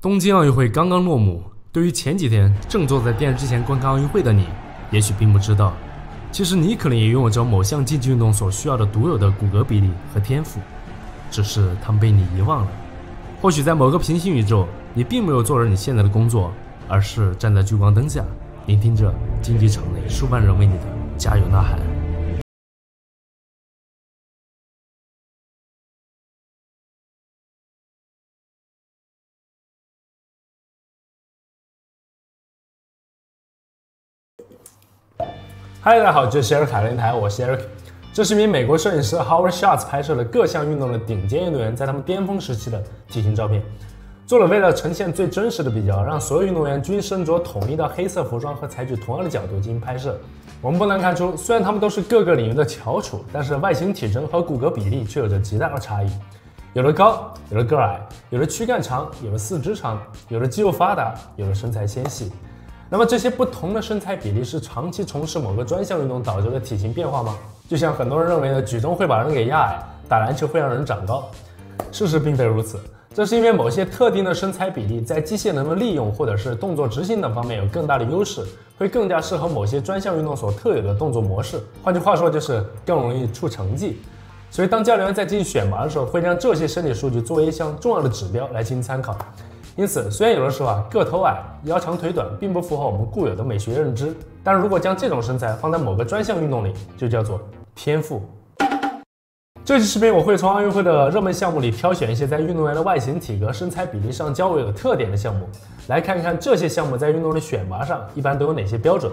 东京奥运会刚刚落幕，对于前几天正坐在电视机前观看奥运会的你，也许并不知道，其实你可能也拥有着某项竞技运动所需要的独有的骨骼比例和天赋，只是他们被你遗忘了。或许在某个平行宇宙，你并没有做着你现在的工作，而是站在聚光灯下，聆听着竞技场内数万人为你的加油呐喊。嗨，大家好，这是 Eric 凯伦台，我是 Eric。这是一名美国摄影师 Howard Schultz 拍摄了各项运动的顶尖运动员在他们巅峰时期的体型照片，做了为了呈现最真实的比较，让所有运动员均身着统一的黑色服装和采取同样的角度进行拍摄。我们不难看出，虽然他们都是各个领域的翘楚，但是外形体征和骨骼比例却有着极大的差异。有的高，有的个矮，有的躯干长，有的四肢长，有的肌肉发达，有的身材纤细。那么这些不同的身材比例是长期从事某个专项运动导致的体型变化吗？就像很多人认为的举重会把人给压矮，打篮球会让人长高，事实并非如此。这是因为某些特定的身材比例在机械能的利用或者是动作执行等方面有更大的优势，会更加适合某些专项运动所特有的动作模式。换句话说，就是更容易出成绩。所以当教练员在进行选拔的时候，会将这些身体数据作为一项重要的指标来进行参考。因此，虽然有的时候个头矮、腰长腿短并不符合我们固有的美学认知，但如果将这种身材放在某个专项运动里，就叫做天赋。这期视频我会从奥运会的热门项目里挑选一些在运动员的外形、体格、身材比例上较为有特点的项目，来看看这些项目在运动的选拔上一般都有哪些标准。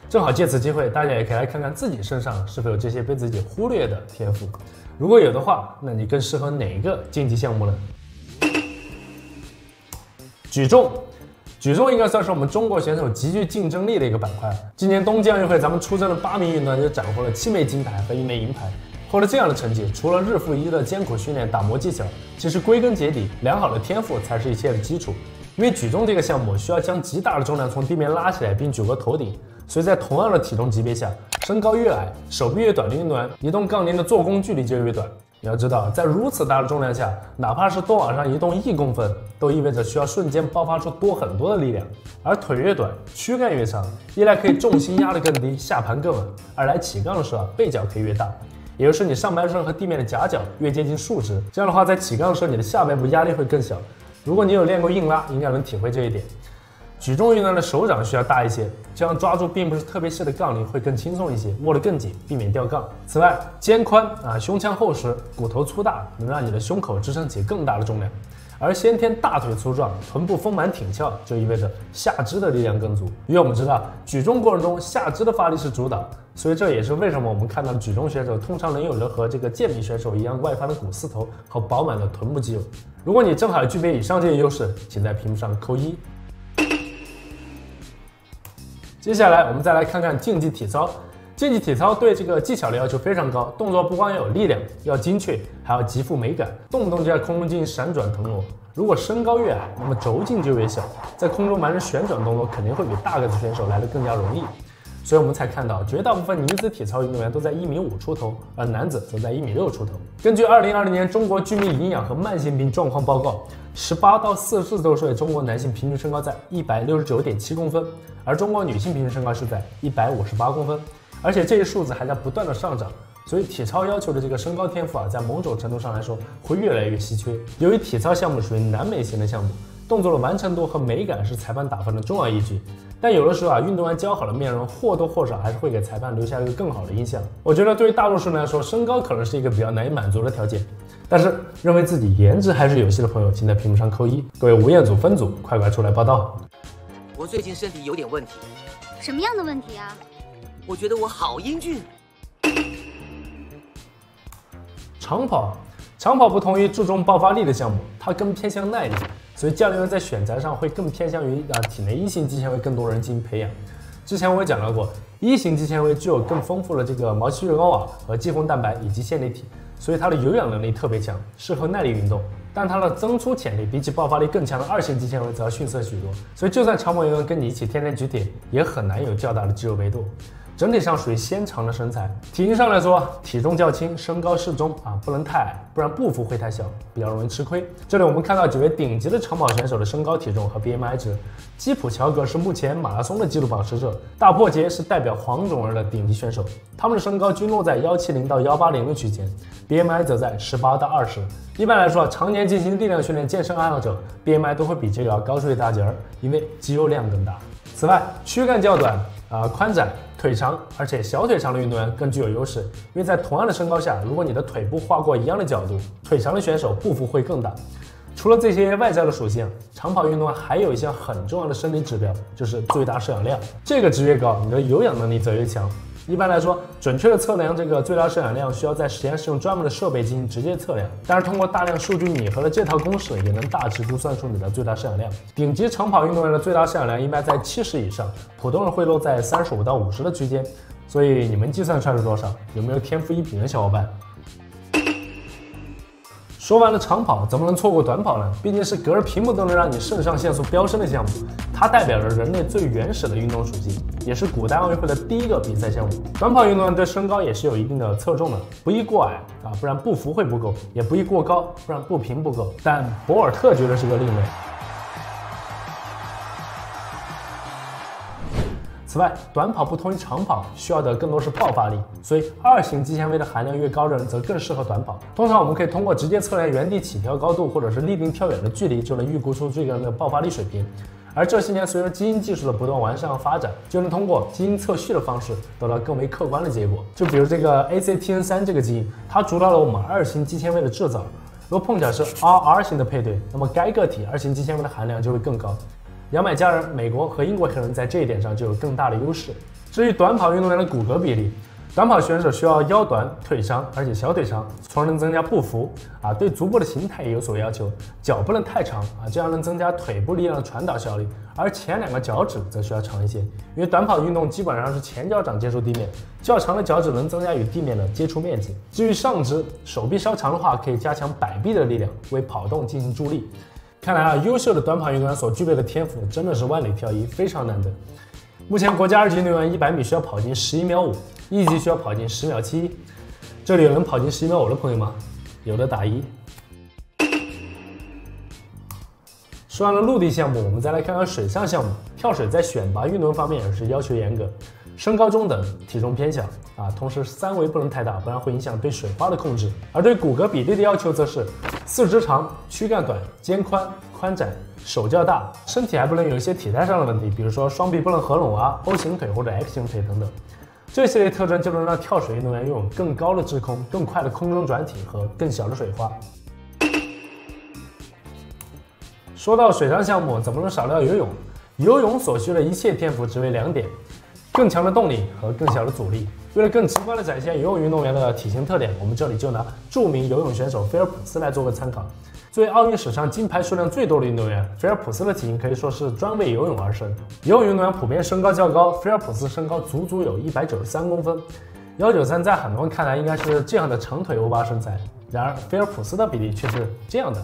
正好借此机会，大家也可以来看看自己身上是否有这些被自己忽略的天赋。如果有的话，那你更适合哪一个竞技项目呢？举重应该算是我们中国选手极具竞争力的一个板块。今年东京奥运会，咱们出征的8名运动员就斩获了7枚金牌和1枚银牌。获得这样的成绩，除了日复一日的艰苦训练、打磨技巧，其实归根结底，良好的天赋才是一切的基础。因为举重这个项目需要将极大的重量从地面拉起来并举过头顶，所以在同样的体重级别下，身高越矮、手臂越短的运动员，移动杠铃的做工距离就越短。你要知道，在如此大的重量下，哪怕是多往上移动1公分，都意味着需要瞬间爆发出多很多的力量。而腿越短，躯干越长，一来可以重心压得更低，下盘更稳；二来起杠的时候背角可以越大，也就是你上半身和地面的夹角越接近竖直。这样的话，在起杠的时候，你的下背部压力会更小。如果你有练过硬拉，应该能体会这一点。举重运动员的手掌需要大一些，这样抓住并不是特别细的杠铃会更轻松一些，握得更紧，避免掉杠。此外，肩宽胸腔厚实，骨头粗大，能让你的胸口支撑起更大的重量。而先天大腿粗壮，臀部丰满挺翘，就意味着下肢的力量更足。因为我们知道，举重过程中下肢的发力是主导，所以这也是为什么我们看到举重选手通常能有着和这个健美选手一样外翻的股四头和饱满的臀部肌肉。如果你正好具备以上这些优势，请在屏幕上扣1。接下来我们再来看看竞技体操。竞技体操对这个技巧的要求非常高，动作不光要有力量，要精确，还要极富美感，动不动就在空中进行闪转腾挪。如果身高越矮，那么轴径就越小，在空中完成旋转动作肯定会比大个子选手来得更加容易。所以我们才看到绝大部分女子体操运动员都在1.5米出头，而男子则在1.6米出头。根据2020年中国居民营养和慢性病状况报告，18到44周岁中国男性平均身高在169.7公分，而中国女性平均身高是在158公分，而且这一数字还在不断的上涨。所以体操要求的这个身高天赋在某种程度上来说会越来越稀缺。由于体操项目属于男美型的项目，动作的完成度和美感是裁判打分的重要依据。但有的时候运动员姣好的面容或多或少还是会给裁判留下一个更好的印象。我觉得对于大多数人来说，身高可能是一个比较难以满足的条件。但是认为自己颜值还是有戏的朋友，请在屏幕上扣1。各位吴彦祖分组，快出来报道。我最近身体有点问题。什么样的问题啊？我觉得我好英俊。长跑不同于注重爆发力的项目，它更偏向耐力，所以教练员在选材上会更偏向于体内1型肌纤维更多人进行培养。之前我也讲到过，1型肌纤维具有更丰富的这个毛细血管网和肌红蛋白以及线粒体，所以它的有氧能力特别强，适合耐力运动。但它的增粗潜力比起爆发力更强的2型肌纤维则要逊色许多，所以就算长跑运动员跟你一起天天举铁，也很难有较大的肌肉维度。整体上属于纤长的身材。体型上来说，体重较轻，身高适中不能太矮，不然步幅会太小，比较容易吃亏。这里我们看到几位顶级的长跑选手的身高体重和 BMI 值。基普乔格是目前马拉松的纪录保持者，大破节是代表黄种人的顶级选手，他们的身高均落在170到180的区间 ，BMI 则在18到20。一般来说，常年进行力量训练健身爱好者 BMI 都会比这个要高出一大截儿，因为肌肉量更大。此外，躯干较短、宽窄、腿长，而且小腿长的运动员更具有优势，因为在同样的身高下，如果你的腿部划过一样的角度，腿长的选手步幅会更大。除了这些外在的属性，长跑运动还有一项很重要的生理指标，就是最大摄氧量。这个值越高，你的有氧能力则越强。一般来说，准确的测量这个最大摄氧量需要在实验室用专门的设备进行直接测量，但是通过大量数据拟合的这套公式，也能大致估算出你的最大摄氧量。顶级长跑运动员的最大摄氧量一般在70以上，普通人会落在35到50的区间。所以你们计算出来是多少？有没有天赋异禀的小伙伴？说完了长跑，怎么能错过短跑呢？毕竟是隔着屏幕都能让你肾上腺素飙升的项目，它代表着人类最原始的运动属性，也是古代奥运会的第一个比赛项目。短跑运动员对身高也是有一定的侧重的，不宜过矮不然步幅会不够；也不宜过高，不然步频不够。但博尔特绝对是个另类。此外，短跑不同于长跑，需要的更多是爆发力，所以2型肌纤维的含量越高的人则更适合短跑。通常我们可以通过直接测量原地起跳高度或者是立定跳远的距离，就能预估出这个人的爆发力水平。而这些年随着基因技术的不断完善和发展，就能通过基因测序的方式得到更为客观的结果。就比如这个 ACTN3 这个基因，它主导了我们2型肌纤维的制造。如果碰巧是 RR 型的配对，那么该个体2型肌纤维的含量就会更高。牙买加人、美国和英国黑人在这一点上就有更大的优势。至于短跑运动员的骨骼比例，短跑选手需要腰短、腿长，而且小腿长，从而能增加步幅对足部的形态也有所要求，脚不能太长这样能增加腿部力量的传导效率。而前2个脚趾则需要长一些，因为短跑运动基本上是前脚掌接触地面，较长的脚趾能增加与地面的接触面积。至于上肢，手臂稍长的话，可以加强摆臂的力量，为跑动进行助力。看来优秀的短跑运动员所具备的天赋真的是万里挑一，非常难得。目前国家2级运动员100米需要跑进11秒5，1级需要跑进10秒71。这里有能跑进11秒5的朋友吗？有的打1。说完了陆地项目，我们再来看看水上项目。跳水在选拔运动方面也是要求严格，身高中等，体重偏小同时3围不能太大，不然会影响对水花的控制。而对骨骼比例的要求则是四肢长、躯干短、肩宽、宽窄、手较大，身体还不能有一些体态上的问题，比如说双臂不能合拢O 型腿或者 X 型腿等等。这系列特征就能让跳水运动员拥有更高的滞空、更快的空中转体和更小的水花。说到水上项目，怎么能少掉游泳？游泳所需的一切天赋只为2点：更强的动力和更小的阻力。为了更直观地展现游泳运动员的体型特点，我们这里就拿著名游泳选手菲尔普斯来做个参考。作为奥运史上金牌数量最多的运动员，菲尔普斯的体型可以说是专为游泳而生。游泳运动员普遍身高较高，菲尔普斯身高足足有193公分，193在很多人看来应该是这样的长腿欧巴身材，然而菲尔普斯的比例却是这样的。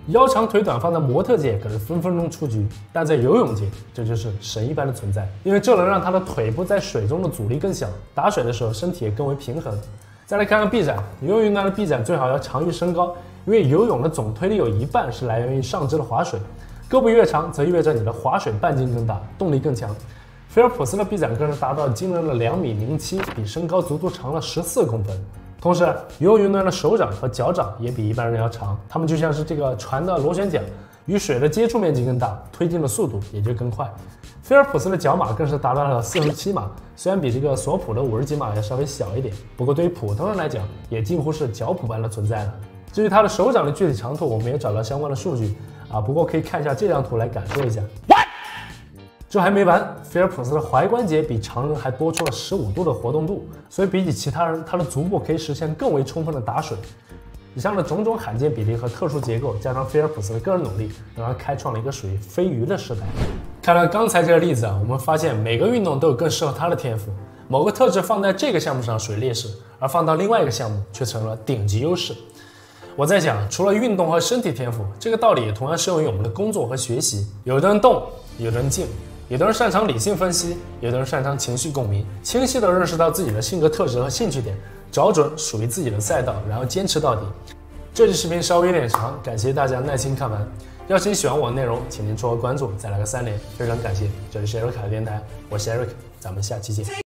腰长腿短放在模特界可是分分钟出局，但在游泳界这就是神一般的存在，因为这能让他的腿部在水中的阻力更小，打水的时候身体也更为平衡。再来看看臂展，游泳运动员的臂展最好要长于身高，因为游泳的总推力有一半是来源于上肢的划水，胳膊越长则意味着你的划水半径更大，动力更强。菲尔普斯的臂展更是达到惊人的2.07米，比身高足足长了14公分。同时，游泳运动员的手掌和脚掌也比一般人要长，他们就像是这个船的螺旋桨，与水的接触面积更大，推进的速度也就更快。菲尔普斯的脚码更是达到了47码，虽然比这个索普的50几码要稍微小一点，不过对于普通人来讲，也近乎是脚蹼般的存在了。至于他的手掌的具体长度，我们也找到相关的数据不过可以看一下这张图来感受一下。这还没完，菲尔普斯的踝关节比常人还多出了15度的活动度，所以比起其他人，他的足部可以实现更为充分的打水。以上的种种罕见比例和特殊结构，加上菲尔普斯的个人努力，让他开创了一个属于飞鱼的时代。看了刚才这个例子我们发现每个运动都有更适合他的天赋，某个特质放在这个项目上属于劣势，而放到另外一个项目却成了顶级优势。我在想，除了运动和身体天赋，这个道理也同样适用于我们的工作和学习。有的人动，有的人静，有的人擅长理性分析，有的人擅长情绪共鸣，清晰地认识到自己的性格特质和兴趣点，找准属于自己的赛道，然后坚持到底。这期视频稍微有点长，感谢大家耐心看完。要是你喜欢我的内容，请您戳个关注，再来个3连，非常感谢。这里是 Eric 电台，我是 Eric，咱们下期见。